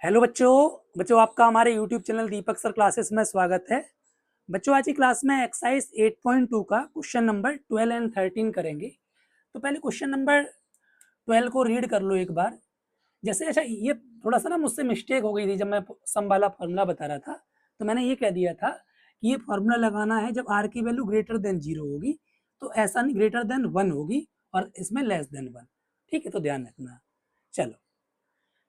Hello बच्चों। आपका हमारे यूट्यूब चैनल दीपक सर क्लासेस में स्वागत है। बच्चों आज की क्लास में एक्सरसाइज 8.2 का क्वेश्चन नंबर 12 एंड 13 करेंगे। तो पहले क्वेश्चन नंबर 12 को रीड कर लो एक बार। जैसे अच्छा ये थोड़ा सा ना मुझसे मिस्टेक हो गई थी, जब मैं सम वाला फॉर्मूला बता रहा था तो मैंने ये कह दिया था कि ये फॉर्मूला लगाना है जब आर की वैल्यू ग्रेटर देन 0 होगी, तो ऐसा नहीं ग्रेटर देन 1 होगी और इसमें लेस देन 1। ठीक है, तो ध्यान रखना। चलो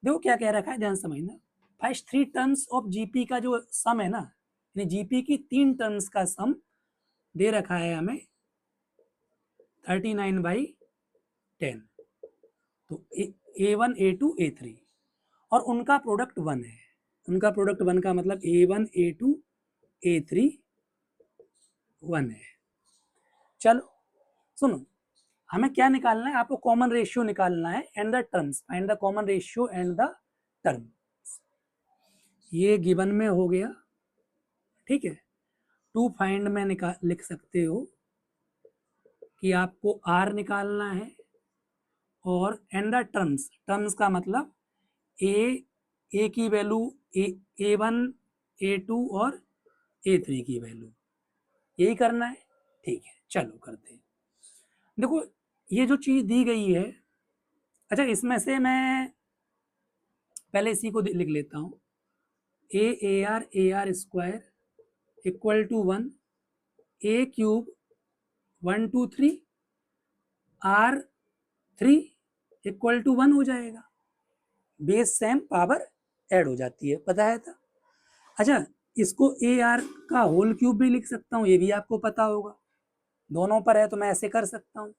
देखो क्या कह रखा है, ध्यान समझना। फर्स्ट 3 टर्म्स ऑफ जीपी का जो सम है ना, यानी जीपी की 3 टर्म्स का सम दे रखा है हमें 39/10। तो A1 A2 A3 और उनका प्रोडक्ट 1 है। उनका प्रोडक्ट 1 का मतलब A1 A2 A3 1 है। चलो सुनो, हमें क्या निकालना है, आपको कॉमन रेशियो निकालना है and the terms, find the common ratio and the term. ये गिवन में हो गया, ठीक है। टू फाइंड में लिख सकते हो कि आपको आर निकालना है और एंड द टर्म्स, टर्म्स का मतलब ए की वैल्यू A1 A2 और A3 की वैल्यू, यही करना है। ठीक है, चलो करते हैं। देखो ये जो चीज दी गई है, अच्छा इसमें से मैं पहले इसी को लिख लेता हूँ। A R square equal to 1, A cube 1 2 3 R3 equal to 1 हो जाएगा। बेस सेम पावर ऐड हो जाती है, पता है था। अच्छा इसको ए आर का होल क्यूब भी लिख सकता हूँ, ये भी आपको पता होगा। दोनों पर है तो मैं ऐसे कर सकता हूँ।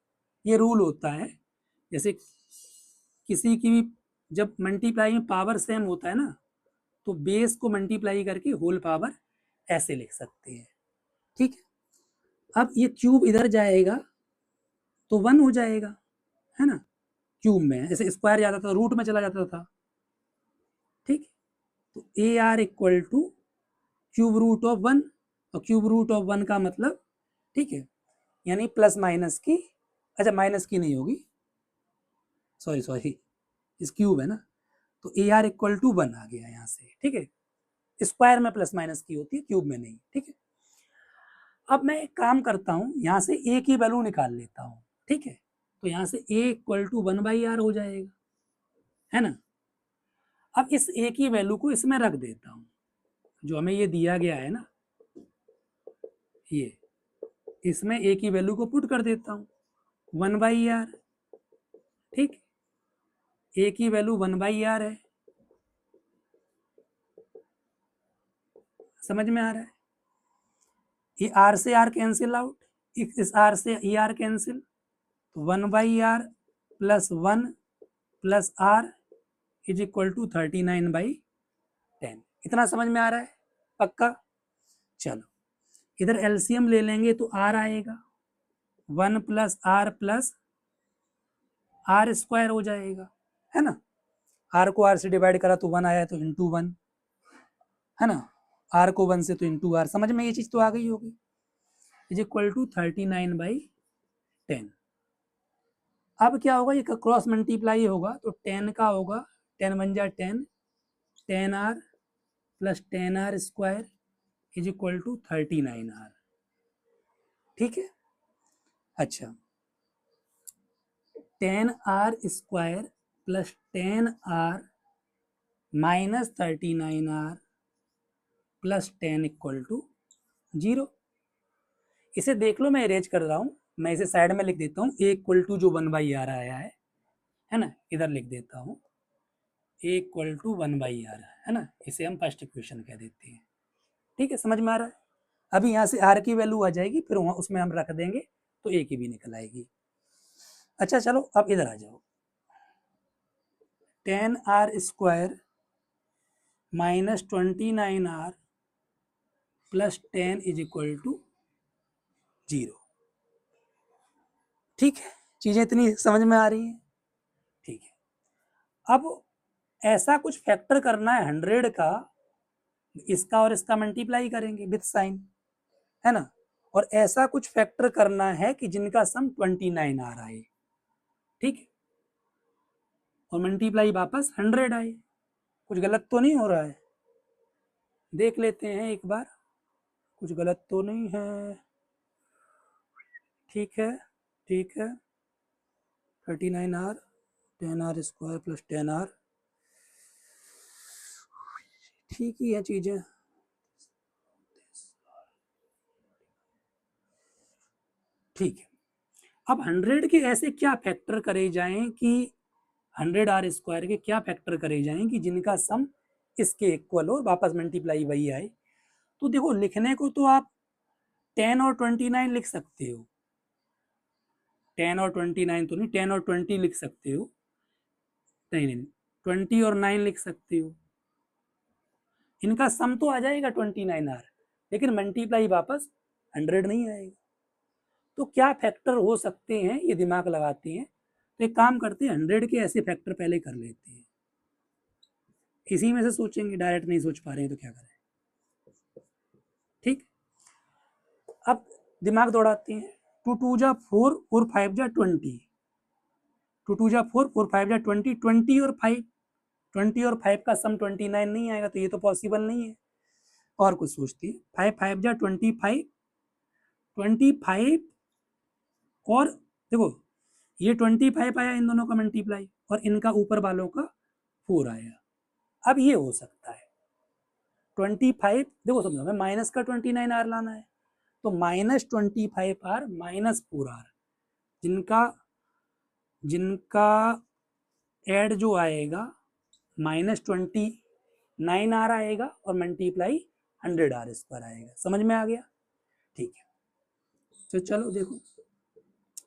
ये रूल होता है, जैसे किसी की भी जब मल्टीप्लाई में पावर सेम होता है ना, तो बेस को मल्टीप्लाई करके होल पावर ऐसे लिख सकते हैं। ठीक है, अब ये क्यूब इधर जाएगा तो 1 हो जाएगा, है ना। क्यूब में जैसे स्क्वायर जाता था रूट में चला जाता था। ठीक, तो A R equal to cube root of 1, और क्यूब रूट ऑफ 1 का मतलब, ठीक है, यानी प्लस माइनस की, अच्छा माइनस की नहीं होगी, सॉरी इस क्यूब है ना, तो ए आर इक्वल टू 1 आ गया यहाँ से। ठीक है, स्क्वायर में प्लस माइनस की होती है, क्यूब में नहीं। ठीक है, अब मैं एक काम करता हूँ, यहाँ से ए की वैल्यू निकाल लेता हूँ। ठीक है, तो यहाँ से ए इक्वल टू 1/r हो जाएगा, है ना। अब इस ए की वैल्यू को इसमें रख देता हूँ, जो हमें ये दिया गया है ना, ये इसमें ए की वैल्यू को पुट कर देता हूँ 1/r। ठीक, ए की वैल्यू 1/r है, समझ में आ रहा है। ये आर से आर कैंसिल आउट, इस आर से ई आर कैंसिल, तो 1/r plus 1 plus R is equal to 39/10। इतना समझ में आ रहा है पक्का। चलो इधर एलसीएम ले लेंगे तो आर आएगा 1 प्लस आर स्क्वायर हो जाएगा, है ना। आर को आर से डिवाइड करा तो 1 आया, तो इंटू 1, है ना। आर को 1 से तो इंटू आर, समझ में ये चीज तो आ गई होगी। Is equal to 39/10। अब क्या होगा, ये क्रॉस मल्टीप्लाई होगा तो 10 का होगा, 10 1 जा 10, 10r plus 10r square is equal to 39r। ठीक है, अच्छा 10r square plus 10r minus 39r plus 10 equal to 0। इसे देख लो, मैं इरेज कर रहा हूँ, मैं इसे साइड में लिख देता हूँ। ए इक्वल टू जो 1/r आया है ना, इधर लिख देता हूँ ए इक्वल टू 1/r, है ना। इसे हम फर्स्ट इक्वेशन कह देते हैं। ठीक है, समझ में आ रहा है। अभी यहाँ से आर की वैल्यू आ जाएगी, फिर वहाँ उसमें हम रख देंगे तो ए की भी निकल आएगी। अच्छा चलो अब इधर आ जाओ, 10r square minus 29r plus 10 is equal to 0। ठीक है, चीजें इतनी समझ में आ रही हैं। ठीक है, अब ऐसा कुछ फैक्टर करना है 100 का, इसका और इसका मल्टीप्लाई करेंगे विथ साइन, है ना। और ऐसा कुछ फैक्टर करना है कि जिनका सम 29 आ रहा है। ठीक है, और मल्टीप्लाई वापस 100 आए, कुछ गलत तो नहीं हो रहा है, देख लेते हैं एक बार, कुछ गलत तो नहीं है। ठीक है, ठीक है, 39r 10r² + 10r, ठीक ही है चीज़ें। ठीक है, अब 100 के ऐसे क्या फैक्टर करे जाएं कि 100r² के क्या फैक्टर करे जाएं कि जिनका सम इसके इक्वल हो, वापस मल्टीप्लाई वही आए। तो देखो, लिखने को तो आप 10 और 29 लिख सकते हो, 10 और 29 तो नहीं, 10 और 20 लिख सकते हो, नहीं नहीं, 20 और 9 लिख सकते हो, इनका सम तो आ जाएगा 29r, लेकिन मल्टीप्लाई वापस 100 नहीं आएगा। तो क्या फैक्टर हो सकते हैं, ये दिमाग लगाते हैं। तो एक काम करते हैं, 100 के ऐसे फैक्टर पहले कर लेते हैं, इसी में से सोचेंगे, डायरेक्ट नहीं सोच पा रहे हैं तो क्या करें। ठीक, अब दिमाग दौड़ाते हैं। 2 2 जा 4, 4 5 जा 20, 2 2 जा 4, 4 5 जा 20, 20 और 5, 20 और 5 का सम 29 नहीं आएगा, तो ये तो पॉसिबल नहीं है। और कुछ सोचते हैं, 5 5 जा 25, 25 और देखो ये 25 आया इन दोनों का मल्टीप्लाई, और इनका ऊपर वालों का 4 आया। अब ये हो सकता है 25, देखो समझो हमें माइनस का 29r लाना है, तो -25r -4r, जिनका जिनका ऐड जो आएगा -29r आएगा और मल्टीप्लाई 100r² आएगा। समझ में आ गया? ठीक है, तो चलो देखो,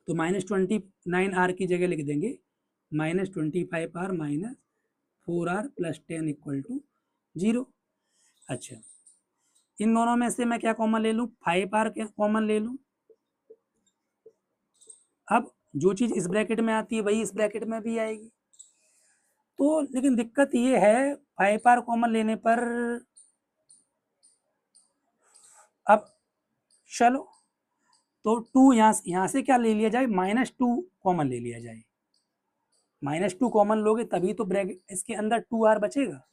तो -29r की जगह लिख देंगे -25r -4r + 10 = 0। अच्छा, इन दोनों में से मैं क्या कॉमन ले लूँ, 5r कॉमन ले लूँ। अब जो चीज़ इस ब्रैकेट में आती है वही इस ब्रैकेट में भी आएगी। तो लेकिन दिक्कत ये है, 5r कॉमन लेने पर, अब चलो तो 2 यहाँ से क्या ले लिया जाए, -2 कॉमन ले लिया जाए। -2 कॉमन लोगे तभी तो ब्रैकेट इसके अंदर 2r बचेगा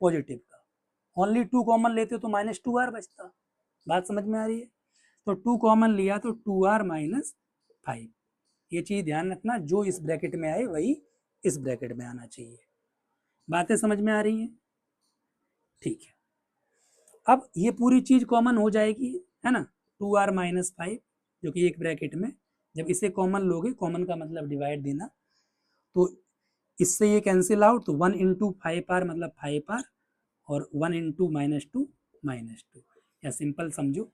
पॉजिटिव का। ओनली 2 कॉमन लेते हो तो -2r बचता। बात समझ में आ रही है? तो 2 कॉमन लिया तो 2r - 5। ये चीज़ ध्यान रखना, जो इस ब्रैकेट में आए वही इस ब्रैकेट में आना चाहिए। बातें समझ में आ रही हैं? ठीक है, अब ये पूरी चीज़ कॉमन हो जाएगी, है ना, 2r - 5 जो कि एक ब्रैकेट में, जब इसे कॉमन लोगे, कॉमन का मतलब डिवाइड देना, तो इससे ये कैंसिल आउट, तो 1 × 5r मतलब 5r, और 1 × -2 -2, या सिंपल समझो,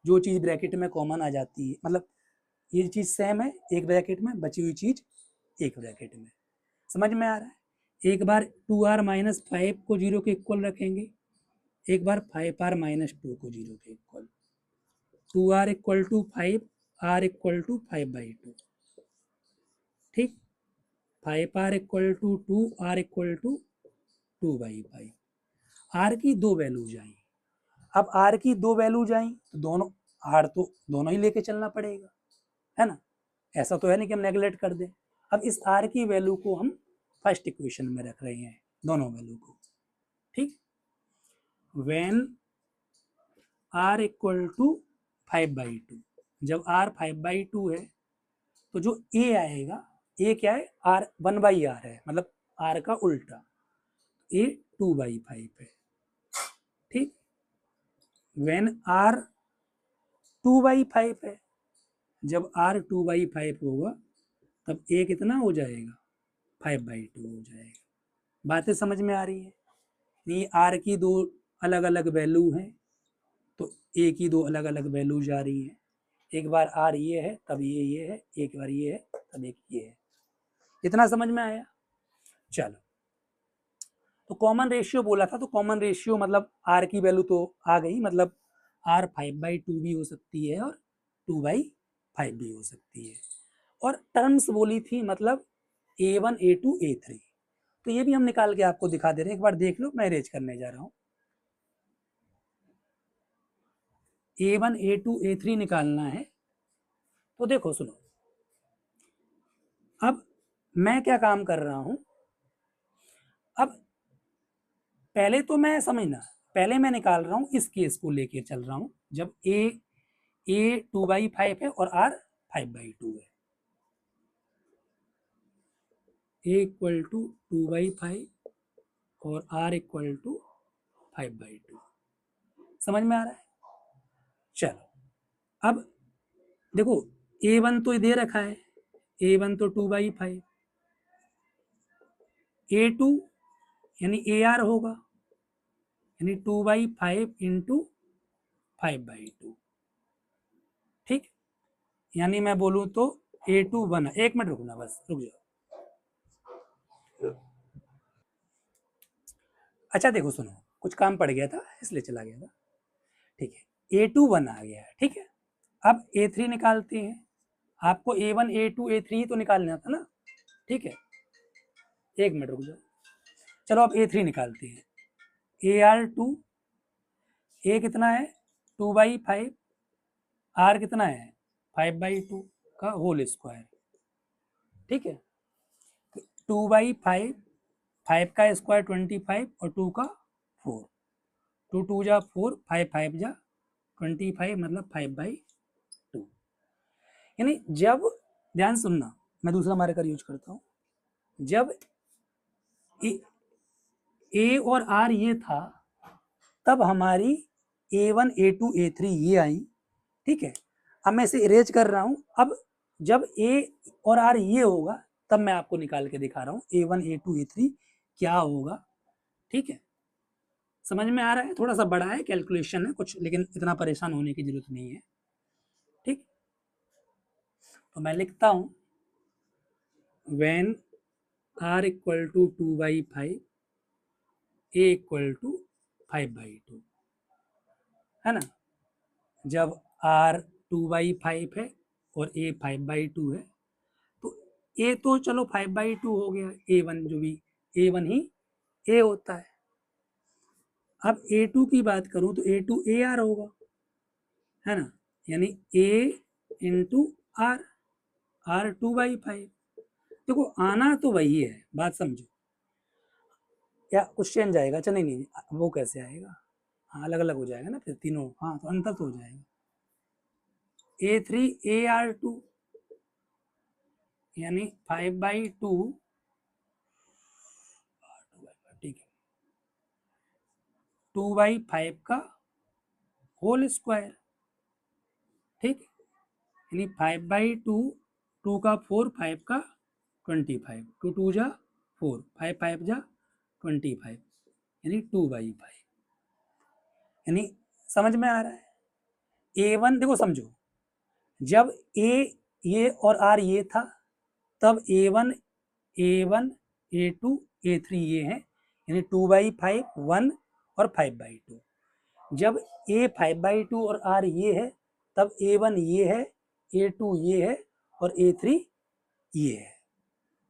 जो चीज़ ब्रैकेट में कॉमन आ जाती है, मतलब ये चीज़ सेम है एक ब्रैकेट में, बची हुई चीज़ एक ब्रैकेट में। समझ में आ रहा है? एक बार 2r - 5 को 0 के इक्वल रखेंगे, एक बार 5r - 2 को 0 के इक्वल, 2r = 5, r = 5/2। ठीक, 5r = 2, r = 2/5। r की दो वैल्यूज आई। अब r की दो वैल्यूज आई तो दोनों, r तो दोनों ही लेके चलना पड़ेगा, है ना, ऐसा तो है नहीं कि हम नेगलेक्ट कर दें। अब इस r की वैल्यू को हम फर्स्ट इक्वेशन में रख रहे हैं, दोनों वैल्यू को। ठीक, व्हेन r = 5/2, जब r 5/2 है तो जो a आएगा, a क्या है, r 1/r है, मतलब r का उल्टा, a 2/5 है। ठीक, व्हेन r 2/5 है, जब r 2/5 होगा तब a कितना हो जाएगा, 5/2 हो जाएगा। बातें समझ में आ रही है? ये r की दो अलग अलग वैल्यू हैं, तो a की दो अलग अलग वैल्यू जा रही हैं। एक बार r ये है तब ये है, एक बार ये है तब एक ये है। इतना समझ में आया? चलो, तो कॉमन रेशियो बोला था, तो कॉमन रेशियो मतलब r की वैल्यू तो आ गई, मतलब r 5/2 भी हो सकती है और 2/5 भी हो सकती है। और टर्म्स बोली थी, मतलब a1 a2 a3, तो ये भी हम निकाल के आपको दिखा दे रहे हैं, एक बार देख लो, मैं अरेंज करने जा रहा हूँ। a1 a2 a3 निकालना है, तो देखो सुनो, अब मैं क्या काम कर रहा हूं, अब पहले तो मैं समझना, पहले मैं निकाल रहा हूँ इस केस को लेके चल रहा हूँ जब ए 2/5 है और आर 5/2 है, ए इक्वल टू 2/5 और आर इक्वल टू 5/2। समझ में आ रहा है? चलो अब देखो A1 तो दे रखा है, A1 तो 2/5, A2 यानी AR होगा यानी 2/5 इंटू 5/2। ठीक, यानी मैं बोलूं तो A2 1, एक मिनट रुकना, बस रुक जाओ। अच्छा देखो सुनो, कुछ काम पड़ गया था इसलिए चला गया था। ठीक है, A2 1 आ गया है। ठीक है, अब A3 निकालते हैं। आपको A1 A2 A3 तो निकालना था ना। ठीक है, एक मिनट रुक जाओ। चलो अब A3 निकालते हैं। AR2, A कितना है 2/5, R कितना है 5/2 का होल स्क्वायर। ठीक है, 2/5, 5 का स्क्वायर 25 और 2 का 4, 2 2 जा 4, 5 5 जा 25 मतलब 5/2। यानी जब, ध्यान सुनना, मैं दूसरा मार्कर यूज करता हूँ। जब ए और आर ये था तब हमारी A1 A2 A3 ये आई। ठीक है, अब मैं इसे इरेज कर रहा हूं। अब जब ए और आर ये होगा तब मैं आपको निकाल के दिखा रहा हूं A1 A2 A3 क्या होगा। ठीक है, समझ में आ रहा है? थोड़ा सा बड़ा है, कैलकुलेशन है कुछ, लेकिन इतना परेशान होने की जरूरत नहीं है। ठीक, तो मैं लिखता हूं when R equal to 2/5, A equal to 5/2, है ना। जब R 2/5 है और A 5/2 है तो A तो चलो 5/2 हो गया, A1 जो भी A1 ही A होता है। अब A2 की बात करूं तो A2 AR होगा, है ना, यानी A इंटू आर, R 2/5। देखो आना तो वही है, बात समझो। या कुछ चेंज आएगा? अच्छा नहीं नहीं, वो कैसे आएगा, हाँ अलग अलग हो जाएगा ना फिर तीनों, हाँ तो अंतर तो हो जाएगा। A3 AR2 यानी 5/2, ठीक है, 2/5 का होल स्क्वायर। ठीक, यानी 5/2, 2 का 4, 5 का 25, 2 2 जा 4, 5 5 जा 25, यानी 2/5। यानी समझ में आ रहा है? A1 देखो समझो, जब A ये और R ये था तब A1 A1 A2 A3 ये है, यानी 2/5 1 और 5/2। जब A 5/2 और R ये है तब A1 ये है, A2 ये है और A3 ये है।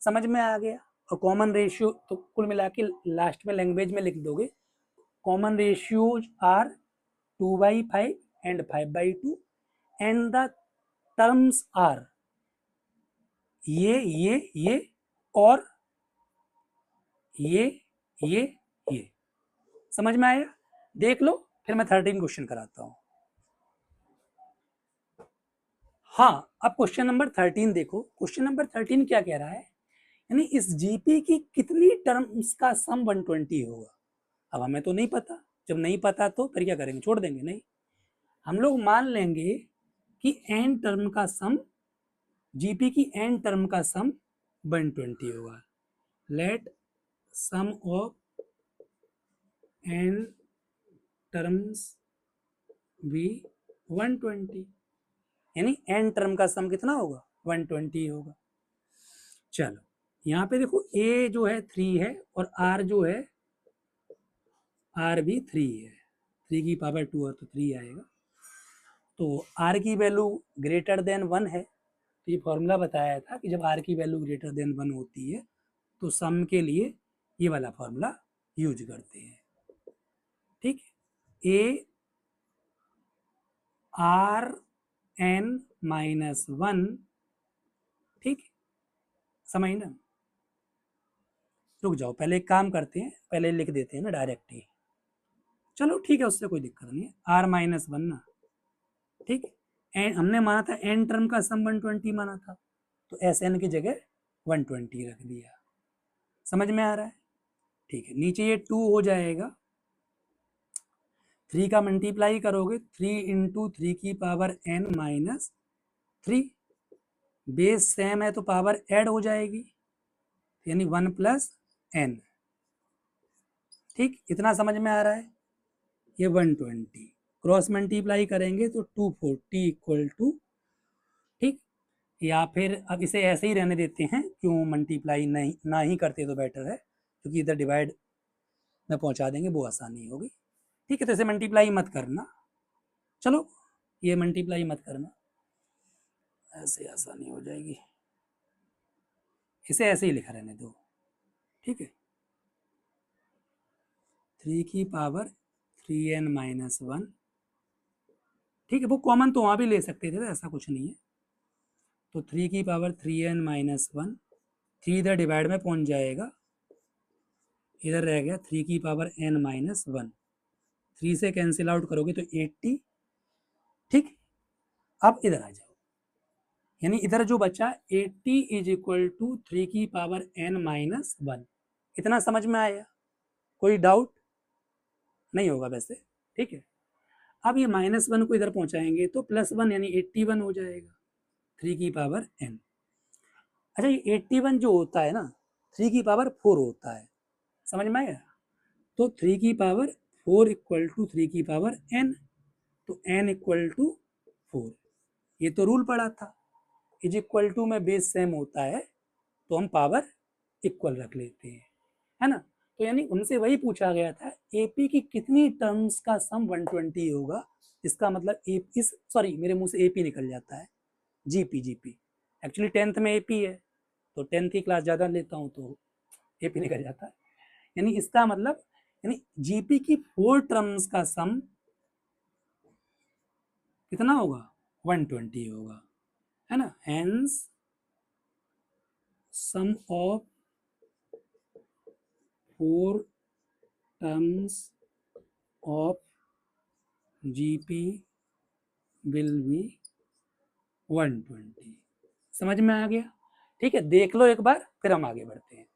समझ में आ गया? और कॉमन रेशियो तो कुल मिला के लास्ट में लैंग्वेज में लिख दोगे, common ratios are 2/5 and 5/2 and the terms are ये और ये। समझ में आया? देख लो, फिर मैं 13 क्वेश्चन कराता हूं। हाँ, अब क्वेश्चन नंबर 13 देखो। क्वेश्चन नंबर 13 क्या कह रहा है, यानी इस जीपी की कितनी टर्म्स का सम 120 होगा। अब हमें तो नहीं पता, जब नहीं पता तो फिर क्या करेंगे, छोड़ देंगे? नहीं, हम लोग मान लेंगे कि एन टर्म का सम, जीपी की एन टर्म का सम 120 होगा। Let sum of N terms भी 120, यानी एन टर्म का सम कितना होगा 120 होगा। चलो यहाँ पे देखो ए जो है 3 है और आर जो है आर भी 3 है, 3 की पावर 2 है तो 3 आएगा। तो आर की वैल्यू ग्रेटर देन 1 है, तो ये फॉर्मूला बताया था कि जब आर की वैल्यू ग्रेटर देन 1 होती है तो सम के लिए ये वाला फॉर्मूला यूज करते हैं। ठीक, ए आर एन -1, ठीक, समझ ना। रुक जाओ, पहले एक काम करते हैं, पहले लिख देते हैं ना डायरेक्ट ही। चलो ठीक है, उससे कोई दिक्कत नहीं है, r माइनस वन ना, ठीक। एन हमने माना था एन टर्म का सम 120 माना था, तो एस एन की जगह 120 रख दिया। समझ में आ रहा है? ठीक है, नीचे ये 2 हो जाएगा, 3 का मल्टीप्लाई करोगे 3 इंटू 3 की power n minus 3, base same है तो पावर ऐड हो जाएगी, यानी 1 प्लस n। ठीक, इतना समझ में आ रहा है? ये 120 क्रॉस मल्टीप्लाई करेंगे तो 240 इक्वल टू, ठीक। या फिर अब इसे ऐसे ही रहने देते हैं, क्यों मल्टीप्लाई नहीं ना ही करते तो बेटर है, क्योंकि इधर डिवाइड में पहुंचा देंगे, वो आसानी होगी। ठीक है, तो इसे मल्टीप्लाई मत करना, चलो ये मल्टीप्लाई मत करना, ऐसे आसानी हो जाएगी, इसे ऐसे ही लिखा रहने दो। ठीक है, 3 की पावर 3n माइनस 1, ठीक है, वो कॉमन तो वहाँ भी ले सकते थे, तो ऐसा कुछ नहीं है। तो 3 की पावर 3n माइनस 1, 3 इधर डिवाइड में पहुंच जाएगा, इधर रह गया 3 की पावर n माइनस 1, 3 से कैंसिल आउट करोगे तो 80। ठीक, अब इधर आ जाओ, यानी इधर जो बचा 80 इज इक्वल टू 3 की पावर n माइनस 1। इतना समझ में आया? कोई डाउट नहीं होगा वैसे, ठीक है। अब ये माइनस 1 को इधर पहुंचाएंगे तो प्लस 1 यानी 81 हो जाएगा, 3 की पावर n। अच्छा, ये 81 जो होता है ना, 3 की पावर 4 होता है, समझ में आया? तो 3 की पावर 4 इक्वल टू 3 की पावर n, तो n इक्वल टू 4। ये तो रूल पड़ा था, इज इक्वल टू में बेस सेम होता है तो हम पावर इक्वल रख लेते हैं, है ना। तो यानी उनसे वही पूछा गया था, एपी की कितनी टर्म्स का सम 120 होगा। इसका मतलब इस सॉरी मेरे मुंह से एपी निकल जाता है, जीपी, जीपी एक्चुअली 10th में एपी है, तो 10th की क्लास ज़्यादा लेता हूँ तो एपी निकल जाता है। यानी इसका मतलब, यानी जीपी की 4 टर्म्स का सम कितना होगा? 120 होगा, है ना। Hence sum of 4 terms of GP will be 120। समझ में आ गया? ठीक है, देख लो एक बार, फिर हम आगे बढ़ते हैं।